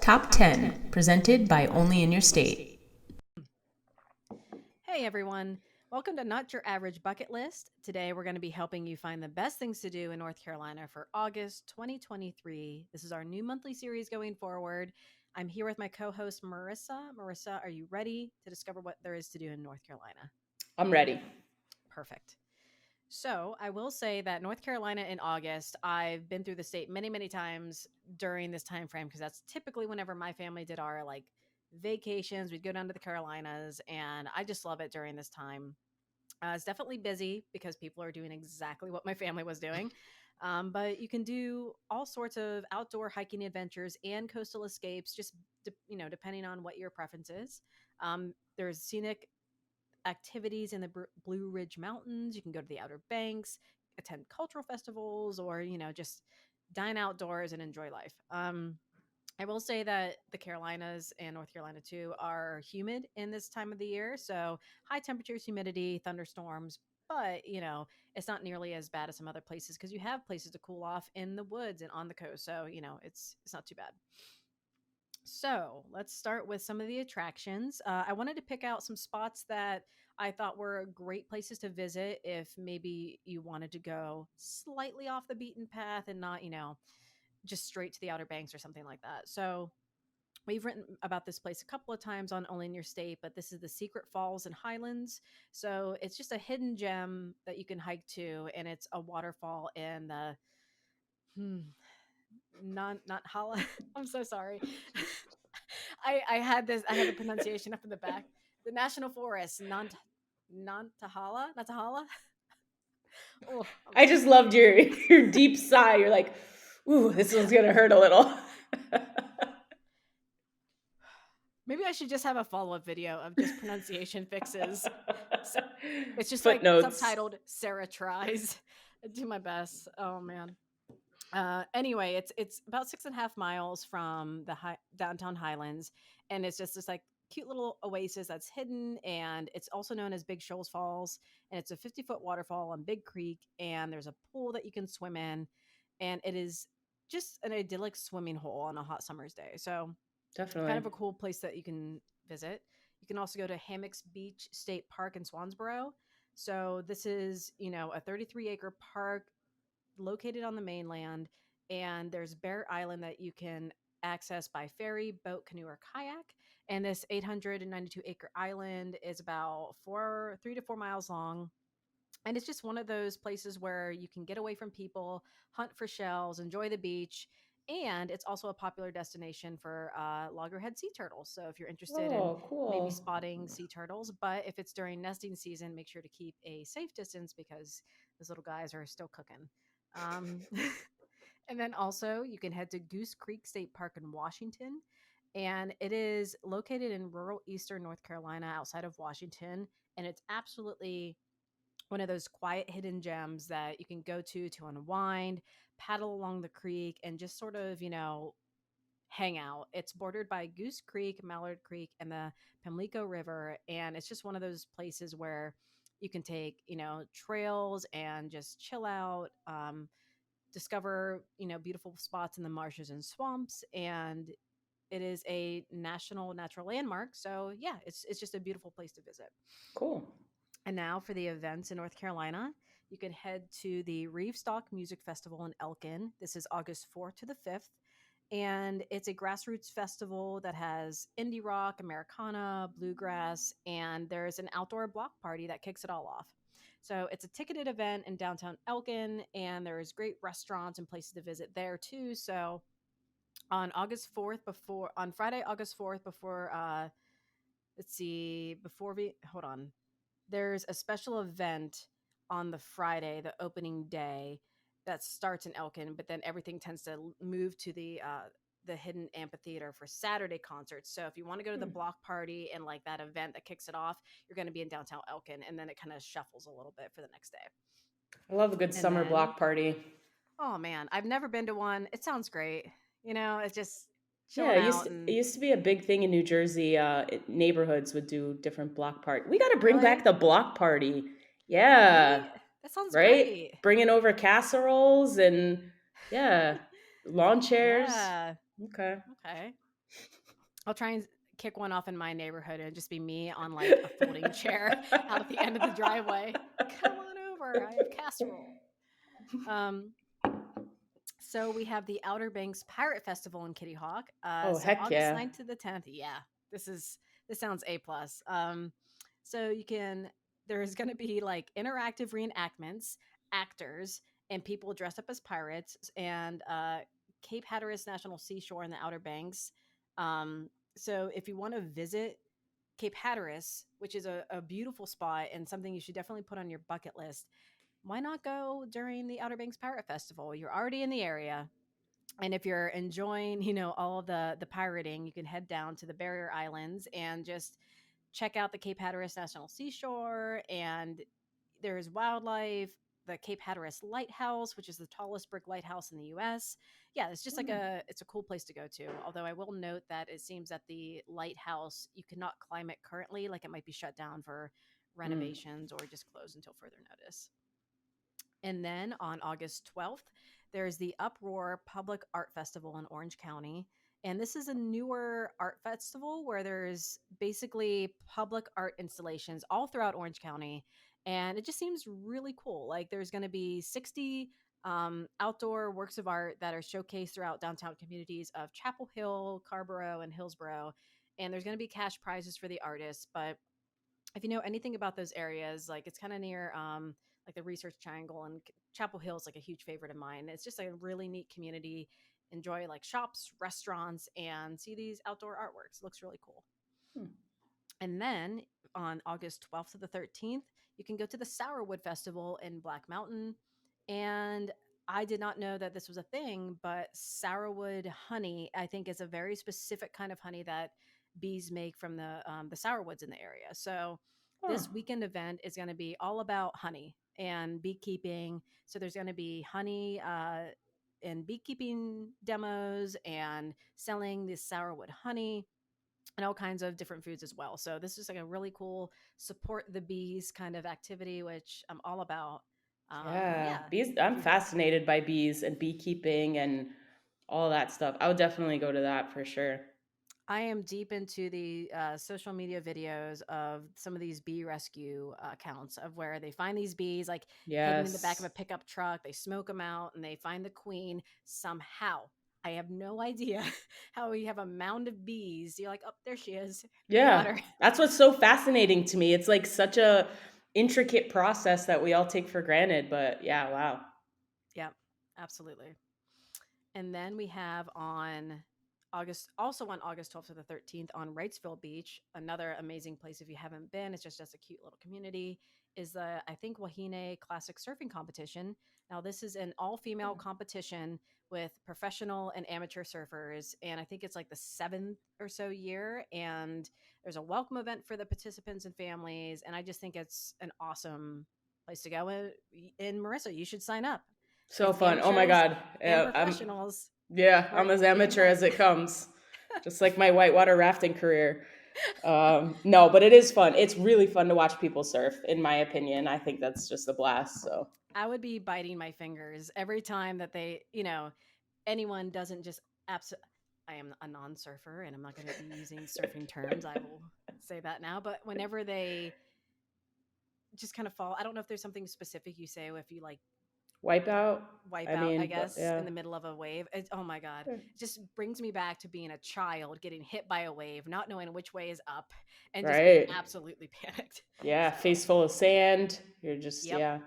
Top 10, presented by Only in Your State. Hey everyone, welcome to Not Your Average Bucket List. Today we're going to be helping you find the best things to do in North Carolina for August 2023. This is our new monthly series going forward. I'm here with my co host Marissa. Marissa, are you ready to discover what there is to do in North Carolina? I'm ready. Perfect. So, I will say that North Carolina in August, I've been through the state many, many times during this time frame because that's typically whenever my family did our vacations. We'd go down to the Carolinas, and I just love it during this time. It's definitely busy because people are doing exactly what my family was doing. But you can do all sorts of outdoor hiking adventures and coastal escapes, just depending on what your preference is. There's scenic activities in the Blue Ridge Mountains. You can go to the Outer Banks, attend cultural festivals, or just dine outdoors and enjoy life. I will say that the Carolinas and North Carolina too are humid in this time of the year. So high temperatures, humidity, thunderstorms, but it's not nearly as bad as some other places because you have places to cool off in the woods and on the coast. So, it's not too bad. So let's start with some of the attractions. I wanted to pick out some spots that I thought were great places to visit if maybe you wanted to go slightly off the beaten path and not, just straight to the Outer Banks or something like that. So we've written about this place a couple of times on Only in Your State, but this is the Secret Falls and Highlands. So it's just a hidden gem that you can hike to, and it's a waterfall in the hmm, not Hala. I'm so sorry. I had the pronunciation up in the back. The National Forest, Nantahala. Oh, I'm I so just sorry. loved your deep sigh. You're like, ooh, this one's gonna hurt a little. Maybe I should just have a follow up video of just pronunciation fixes. So it's just like Footnotes. subtitled Sarah tries. I do my best. Oh man. Anyway, it's about 6.5 miles from the downtown Highlands, and it's just this cute little oasis that's hidden, and it's also known as Big Shoals Falls, and it's a 50-foot waterfall on Big Creek, and there's a pool that you can swim in, and it is just an idyllic swimming hole on a hot summer's day. So kind Definitely. of a cool place that you can visit. You can also go to Hammocks Beach State Park in Swansboro. So this is, a 33-acre park located on the mainland, and there's Bear Island that you can access by ferry, boat, canoe, or kayak. And this 892-acre island is about 3 to 4 miles long. And it's just one of those places where you can get away from people, hunt for shells, enjoy the beach. And it's also a popular destination for loggerhead sea turtles. So if you're interested in Oh, maybe cool. spotting sea turtles, but if it's during nesting season, make sure to keep a safe distance because those little guys are still cooking. Um, and then also you can head to Goose Creek State Park in Washington. And it is located in rural eastern North Carolina outside of Washington. And it's absolutely one of those quiet hidden gems that you can go to unwind, paddle along the creek, and just sort of, hang out. It's bordered by Goose Creek, Mallard Creek, and the Pamlico River. And it's just one of those places where you can take, trails and just chill out, discover, beautiful spots in the marshes and swamps. And it is a national natural landmark. So yeah, it's just a beautiful place to visit. Cool. And now for the events in North Carolina, you can head to the Reevestock Music Festival in Elkin. This is August 4th to the 5th. And it's a grassroots festival that has indie rock, Americana, bluegrass, and there's an outdoor block party that kicks it all off. So it's a ticketed event in downtown Elkin, and there's great restaurants and places to visit there too. So on Friday, August 4th, let's see, before we, hold on, there's a special event on the Friday, the opening day, that starts in Elkin, but then everything tends to move to the hidden amphitheater for Saturday concerts. So if you want to go to the Hmm. block party and like that event that kicks it off, you're going to be in downtown Elkin, and then it kind of shuffles a little bit for the next day. I love a good And summer then, block party. oh man, I've never been to one. It sounds great. It's just Yeah, chilling out it and used to be a big thing in New Jersey. Neighborhoods would do different block party. We got to bring back really, the block party. really, Yeah, that sounds right. great. Bringing over casseroles and yeah, lawn chairs. Yeah. Okay. Okay. I'll try and kick one off in my neighborhood and just be me on like a folding chair out at the end of the driveway. Come on over. I have casserole. Um, so we have the Outer Banks Pirate Festival in Kitty Hawk. Oh, So heck August yeah. 9th to the 10th. Yeah, this sounds A plus. So you can there's going to be like interactive reenactments, actors, and people dressed up as pirates, and Cape Hatteras National Seashore in the Outer Banks. So if you want to visit Cape Hatteras, which is a beautiful spot and something you should definitely put on your bucket list, why not go during the Outer Banks Pirate Festival? You're already in the area. And if you're enjoying, all of the pirating, you can head down to the Barrier Islands and just check out the Cape Hatteras National Seashore. And there's wildlife, the Cape Hatteras Lighthouse, which is the tallest brick lighthouse in the US. Yeah, it's just like Mm. it's a cool place to go to. Although I will note that it seems that the lighthouse, you cannot climb it currently, like it might be shut down for Mm. renovations or just closed until further notice. And then on August 12th, there's the Uproar Public Art Festival in Orange County. And this is a newer art festival where there's basically public art installations all throughout Orange County. And it just seems really cool. Like there's going to be 60 outdoor works of art that are showcased throughout downtown communities of Chapel Hill, Carborough, and Hillsborough. And there's going to be cash prizes for the artists. But if you know anything about those areas, like it's kind of near like the Research Triangle, and Chapel Hill is like a huge favorite of mine. It's just a really neat community. Enjoy like shops, restaurants, and see these outdoor artworks. It looks really cool. Hmm. And then on August 12th to the 13th, you can go to the Sourwood Festival in Black Mountain. And I did not know that this was a thing, but sourwood honey, I think, is a very specific kind of honey that bees make from the sourwoods in the area. So Huh. this weekend event is going to be all about honey and beekeeping. So there's going to be honey and beekeeping demos and selling this sourwood honey and all kinds of different foods as well. So this is like a really cool support the bees kind of activity, which I'm all about. Yeah, Yeah, bees. if I'm you fascinated by bees and beekeeping and all that stuff. I would definitely go to that for sure. I am deep into the social media videos of some of these bee rescue accounts of where they find these bees like hidden in the back of a Yes. pickup truck. They smoke them out and they find the queen somehow. I have no idea how we have a mound of bees. You're like, oh, there she is. We got Yeah. her. That's what's so fascinating to me. It's like such a intricate process that we all take for granted, but yeah, wow. Yep, absolutely. And then we have on August 12th to the 13th on Wrightsville Beach, another amazing place if you haven't been. It's just a cute little community. Is the I think Wahine Classic Surfing Competition. Now this is an all-female competition with professional and amateur surfers, and I think it's like the seventh or so year. And there's a welcome event for the participants and families, and I just think it's an awesome place to go. And Marissa, you should sign up. So It's fun. Oh my amateurs God. and I'm professionals yeah, for I'm as getting amateur wet. as it comes. Just like my whitewater rafting career. No, but it is fun. It's really fun to watch people surf, in my opinion. I think that's just a blast. So I would be biting my fingers every time that anyone doesn't just absolutely. I am a non surfer and I'm not going to be using surfing terms. I will say that now. But whenever they just kind of fall, I don't know if there's something specific you say if you like wipe out. wipe I out, I mean, but guess, in yeah. the middle of a wave. Oh my God. It just brings me back to being a child getting hit by a wave, not knowing which way is up, and just being Right. absolutely panicked. Yeah, So, face full of sand. You're just yep. yeah.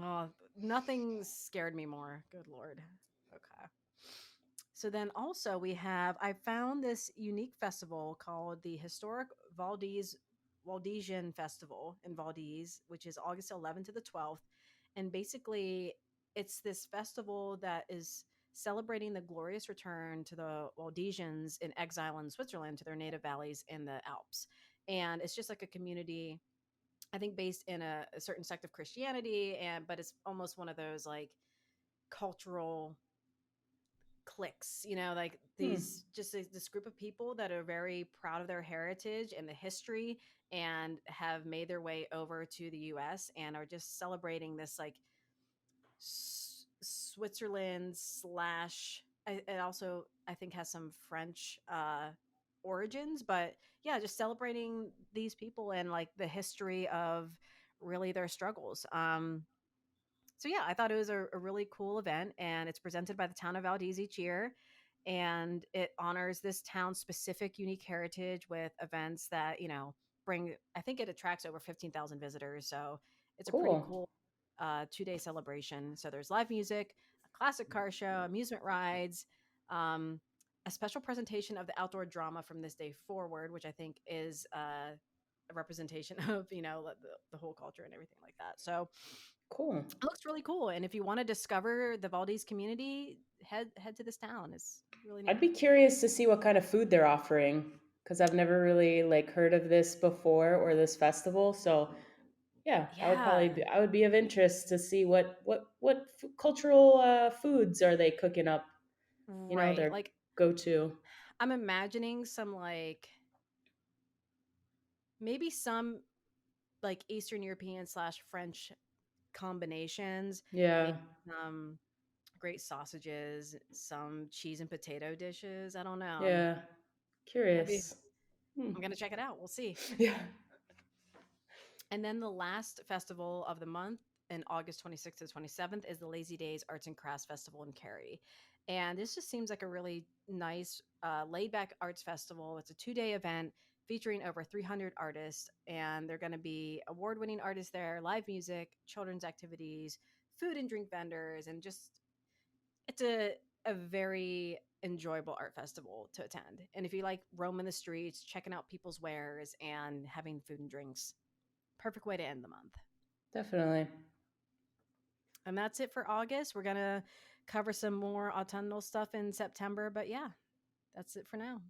Oh, nothing scared me more. Good Lord. Okay. So then also I found this unique festival called the Historic Valdesian Festival in Valdez, which is August 11th to the 12th. And basically it's this festival that is celebrating the glorious return to the Valdesians in exile in Switzerland to their native valleys in the Alps. And it's just like a community, I think based in a certain sect of Christianity, but it's almost one of those like cultural cliques, like Hmm. this group of people that are very proud of their heritage and the history and have made their way over to the US and are just celebrating this like Switzerland slash it also I think has some French origins, but yeah, just celebrating these people and like the history of really their struggles. So yeah, I thought it was a really cool event, and it's presented by the town of Valdez each year, and it honors this town's specific unique heritage with events that bring. I think it attracts over 15,000 visitors, so it's a pretty Cool. cool 2 day celebration. So there's live music, a classic car show, amusement rides. Um, a special presentation of the outdoor drama from this day forward, which I think is a representation of the whole culture and everything like that. So Cool. it looks really cool. And if you want to discover the Valdez community, head to this town. It's really I'd neat. be curious to see what kind of food they're offering because I've never really like heard of this before or this festival. So yeah, Yeah, I would be of interest to see what cultural foods are they cooking up, right. their Like go to. I'm imagining some like maybe some like Eastern European slash French combinations, maybe Yeah. some great sausages, some cheese and potato dishes. I don't know. Yeah. Maybe Curious. Hmm. I'm gonna check it out. We'll see. Yeah. And then the last festival of the month in August 26th to 27th is the Lazy Days Arts and Crafts Festival in Cary. And this just seems like a really nice, laid back arts festival. It's a 2 day event featuring over 300 artists, and they're going to be award winning artists there, live music, children's activities, food and drink vendors, and just it's a very enjoyable art festival to attend. And if you like roaming the streets, checking out people's wares, and having food and drinks, perfect way to end the month. Definitely. And that's it for August. We're going to cover some more autumnal stuff in September. But yeah, that's it for now.